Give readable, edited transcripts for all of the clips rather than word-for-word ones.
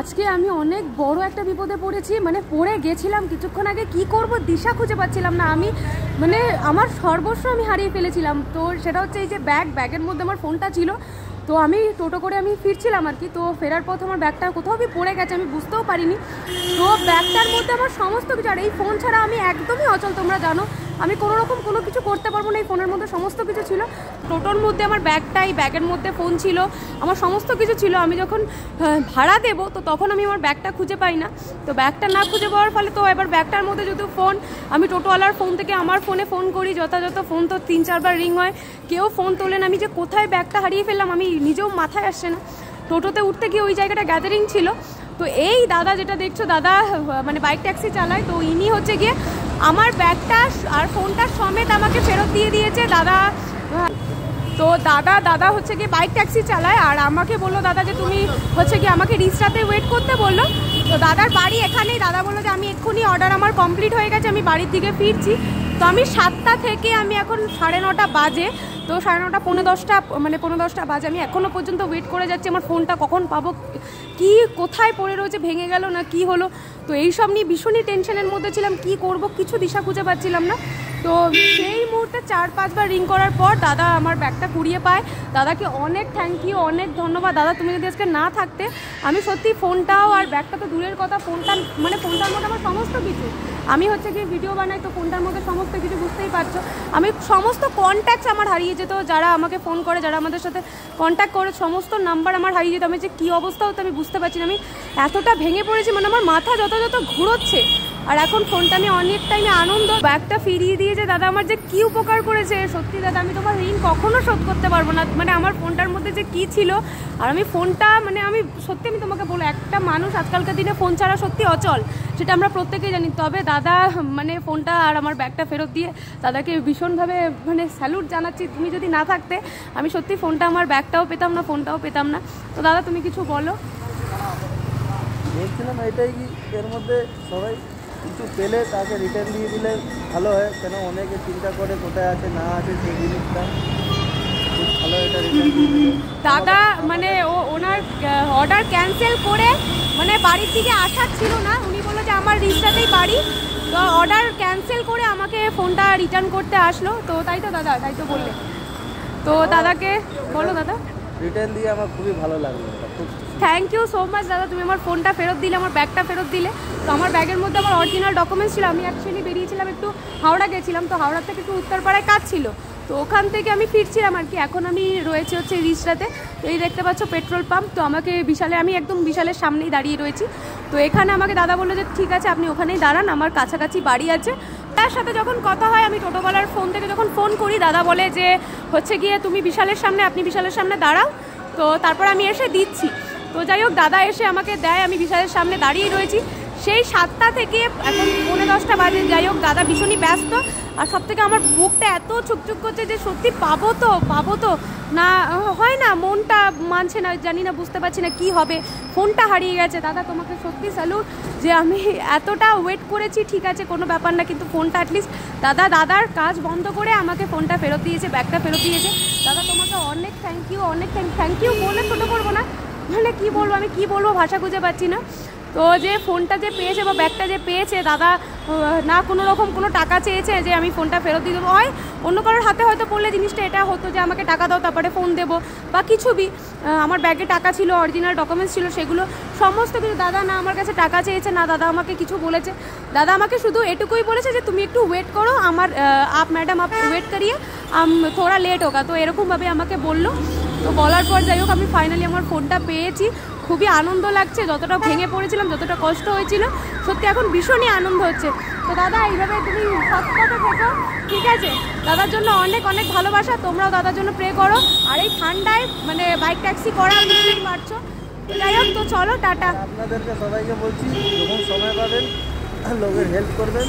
আজকে আমি অনেক বড় একটা বিপদে পড়েছি, মানে পড়ে গেছিলাম কিছুক্ষণ আগে। কি করব দিশা খুঁজে পাচ্ছিলাম না আমি, মানে আমার সর্বস্ব আমি হারিয়ে ফেলেছিলাম। তো সেটা হচ্ছে এই যে ব্যাগের মধ্যে আমার ফোনটা ছিল। তো আমি টোটো করে আমি ফিরছিলাম আর কি। তো ফেরার পথ আমার ব্যাগটা কোথাও পড়ে গেছে, আমি বুঝতেও পারিনি। তো ব্যাগটার মধ্যে আমার সমস্ত কিছু, আর এই ফোন ছাড়া আমি একদমই অচল, তোমরা জানো আমি কোনো রকম কোনো কিছু করতে পারবো না। এই ফোনের মধ্যে সমস্ত কিছু ছিল, টোটোর মধ্যে আমার ব্যাগটাই, ব্যাগের মধ্যে ফোন ছিল, আমার সমস্ত কিছু ছিল। আমি যখন ভাড়া দেবো তো তখন আমি আমার ব্যাগটা খুঁজে পাই না। তো ব্যাগটা না খুঁজে পাওয়ার ফলে তো এবার ব্যাগটার মধ্যে যেহেতু ফোন, আমি টোটোওয়ালার ফোন থেকে আমার ফোনে ফোন করি, যথাযথ ফোন তো 3-4 বার রিং হয়, কেউ ফোন তোলেন। আমি যে কোথায় ব্যাগটা হারিয়ে ফেললাম আমি নিজেও মাথায় আসছে না। টোটোতে উঠতে গিয়ে ওই জায়গাটা গ্যাদারিং ছিল। তো এই দাদা যেটা দেখছো, দাদা মানে বাইক ট্যাক্সি চালায়, তো ইনি হচ্ছে গিয়ে আমার ব্যাগটা আর ফোনটা সমেত আমাকে ফেরত দিয়ে দিয়েছে দাদা। তো দাদা হচ্ছে গিয়ে বাইক ট্যাক্সি চালায়, আর আমাকে বললো দাদা যে তুমি হচ্ছে গিয়ে আমাকে রিস্টাতে ওয়েট করতে বললো। তো দাদার বাড়ি এখানেই। দাদা বললো যে আমি এক্ষুনি অর্ডার আমার কমপ্লিট হয়ে গেছে, আমি বাড়ির দিকে ফিরছি। তো আমি 7টা থেকে আমি এখন 9:30 বাজে, তো 9:30 10:15 মানে 10:15 বাজে, আমি এখনও পর্যন্ত ওয়েট করে যাচ্ছি আমার ফোনটা কখন পাবো, কি কোথায় পড়ে রয়েছে, ভেঙে গেল না কি হলো। তো এইসব নিয়ে ভীষণই টেনশনের মধ্যে ছিলাম, কি করব কিছু দিশা খুঁজে পাচ্ছিলাম না। তো সেই মুহূর্তে 4-5 বার রিং করার পর দাদা আমার ব্যাগটা কুড়িয়ে পায়। দাদাকে অনেক থ্যাংক ইউ, অনেক ধন্যবাদ দাদা। তুমি যদি আজকে না থাকতে আমি সত্যি ফোনটাও আর ব্যাগটা তো দূরের কথা, ফোনটা মানে ফোনটার মধ্যে আমার সমস্ত কিছু, আমি হচ্ছে গিয়ে ভিডিও বানাই, তো ফোনটার মধ্যে সমস্ত কিছু বুঝতেই পারছো, আমি সমস্ত কন্ট্যাক্টস আমার হারিয়ে যেত, যারা আমাকে ফোন করে, যারা আমাদের সাথে কন্ট্যাক্ট করে, সমস্ত নাম্বার আমার হারিয়ে যেত। আমি যে কী অবস্থা হতো আমি বুঝতে পারছি না, আমি এতটা ভেঙে পড়েছি, মানে আমার মাথা যত ঘুরোচ্ছে। আর এখন ফোনটা নিয়ে অনেক টাইমে আনন্দ। ব্যাগটা ফিরিয়ে দিয়েছে দাদা, আমার যে কী উপকার করেছে সত্যি দাদা, আমি তোমার ঋণ কখনো শোধ করতে পারবো না। মানে আমার ফোনটার মধ্যে যে কী ছিল, আর আমি ফোনটা মানে আমি সত্যি আমি তোমাকে বলো, একটা মানুষ আজকালকার দিনে ফোন ছাড়া সত্যি অচল, সেটা আমরা প্রত্যেকেই জানি। তবে দাদা মানে ফোনটা আর আমার ব্যাগটা ফেরত দিয়ে দাদাকে ভীষণভাবে মানে স্যালুট জানাচ্ছি। তুমি যদি না থাকতে আমি সত্যি ফোনটা, আমার ব্যাগটাও পেতাম না, ফোনটাও পেতাম না। তো দাদা তুমি কিছু বলো। বলছিলাম এটাই কি, এর মধ্যে সবাই কিছু পেলে তাকে রিটার্ন দিয়ে দিলে ভালো হয়, কেন অনেকে চিন্তা করে কোথায় আছে না আছে সেই জিনিসটা। খুব ভালো এটা রিটার্ন দিয়ে দিলে দাদা মানে ওনার অর্ডার ক্যান্সেল করে মানে বাড়ির দিকে আসার ছিল না, উনি বললো যে আমার রিস্টাতেই বাড়ি, তো অর্ডার ক্যান্সেল করে আমাকে ফোনটা রিটার্ন করতে আসলো। তো তাই তো দাদা, তাই তো বললে। তো দাদাকে বলো দাদা, রিটার্ন দিয়ে আমার খুবই ভালো লাগলো, খুব থ্যাংক ইউ সো মাচ দাদা, তুমি আমার ফোনটা ফেরত দিলে, আমার ব্যাগটা ফেরত দিলে। তো আমার ব্যাগের মধ্যে আমার অরিজিনাল ডকুমেন্টস ছিল। আমি অ্যাকচুয়ালি বেরিয়েছিলাম একটু, হাওড়া গেছিলাম, তো হাওড়া থেকে একটু উত্তরপাড়ায় কাজ ছিল, তো ওখান থেকে আমি ফিরছিলাম আর কি। এখন আমি রয়েছি হচ্ছে রিস্টাতে, তো এই দেখতে পাচ্ছ পেট্রোল পাম্প। তো আমাকে বিশালে, আমি একদম বিশালের সামনেই দাঁড়িয়ে রয়েছি। তো এখানে আমাকে দাদা বললো যে ঠিক আছে আপনি ওখানেই দাঁড়ান, আমার কাছাকাছি বাড়ি আছে। তার সাথে যখন কথা হয়, আমি টোটোওয়ালার ফোন থেকে যখন ফোন করি, দাদা বলে যে হচ্ছে গিয়ে তুমি বিশালের সামনে, আপনি বিশালের সামনে দাঁড়াও, তো তারপর আমি এসে দিচ্ছি। তো যাই হোক দাদা এসে আমাকে দেয়, আমি বিশালের সামনে দাঁড়িয়ে রয়েছি সেই 7টা থেকে এখন 9:30 বাজে। যাই হোক দাদা ভীষণই ব্যস্ত, আর সব থেকে আমার বুকটা এত চুকচুক করছে যে সত্যি পাবো তো না, হয় না, মনটা মানছে না, জানি না, বুঝতে পারছি না কি হবে, ফোনটা হারিয়ে গেছে। দাদা তোমাকে সত্যি স্যালুট যে আমি এতটা ওয়েট করেছি, ঠিক আছে কোনো ব্যাপার না, কিন্তু ফোনটা অ্যাটলিস্ট দাদার কাজ বন্ধ করে আমাকে ফোনটা ফেরত দিয়েছে, ব্যাগটা ফেরত দিয়েছে। দাদা তোমাকে অনেক থ্যাংক ইউ, অনেক থ্যাংক ইউ বলে ছোটো করবো না, মানে কী বলবো, আমি কী বলবো ভাষা খুঁজে পাচ্ছি না। তো যে ফোনটা যে পেয়েছে বা ব্যাগটা যে পেয়েছে, দাদা না কোনো রকম কোনো টাকা চেয়েছে যে আমি ফোনটা ফেরত দিয়ে দেবো, হয় অন্য কারোর হাতে হয়তো পড়লে জিনিসটা এটা হতো যে আমাকে টাকা দাও তারপরে ফোন দেবো বা কিছু বি। আমার ব্যাগে টাকা ছিল, অরিজিনাল ডকুমেন্টস ছিল, সেগুলো সমস্ত কিছু। দাদা না আমার কাছে টাকা চেয়েছে, না দাদা আমাকে কিছু বলেছে। দাদা আমাকে শুধু এটুকুই বলেছে যে তুমি একটু ওয়েট করো, আমার আপ ম্যাডাম আপ ওয়েট করিয়ে থোড়া লেট হোগা, তো এরকমভাবে আমাকে বললো। তো বলার পর যাই হোক আমি ফাইনালি আমার ফোনটা পেয়েছি, খুবই আনন্দ লাগছে। যতটা ভেঙে পড়েছিলাম, যতটা কষ্ট হয়েছিল, সত্যি এখন ভীষণই আনন্দ হচ্ছে। তো দাদা এইভাবে তুমি সৎপথে থেকো, ঠিক আছে? দাদার জন্য অনেক অনেক ভালোবাসা, তোমরাও দাদার জন্য প্রে করো। আর এই ঠান্ডায় মানে বাইক ট্যাক্সি করা বুঝতেই পারছো। যাই হোক, তো চলো টাটা। আপনাদেরকে সবাইকে বলছি যখন সময় পাবেন লোকের হেল্প করবেন,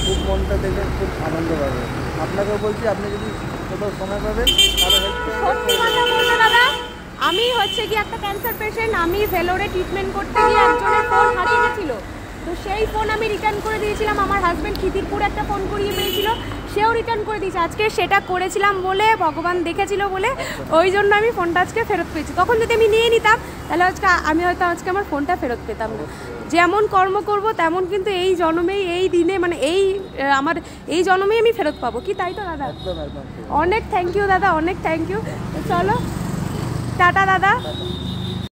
খুব মনটা দেখবেন খুব আনন্দ পাবেন। আপনাকেও বলছি আপনি যদি কোথাও সময় পাবেন তাহলে হেল্প করবেন। সত্যি কথা বলতে দাদা, আমি হচ্ছে কি একটা ক্যান্সার পেশেন্ট, আমি ভেলোরে ট্রিটমেন্ট করতে গিয়ে একজনের ফোন হারিয়ে গেছিলো। তো সেই ফোন আমি রিটার্ন করে দিয়েছিলাম। আমার হাজব্যান্ড খিদিরপুর একটা ফোন করিয়ে পেয়েছিল, সেও রিটার্ন করে দিয়েছে। আজকে সেটা করেছিলাম বলে, ভগবান দেখেছিল বলে, ওই জন্য আমি ফোনটা আজকে ফেরত পেয়েছি। তখন যদি আমি নিয়ে নিতাম তাহলে আমি হয়তো আজকে আমার ফোনটা ফেরত পেতাম না। যেমন কর্ম করব তেমন কিন্তু এই জন্মেই, এই দিনে, মানে আমার এই জন্মেই আমি ফেরত পাবো, কি তাই তো দাদা? একদম একদম। অনেক থ্যাংক ইউ দাদা, অনেক থ্যাংক ইউ। চলো টাটা দাদা।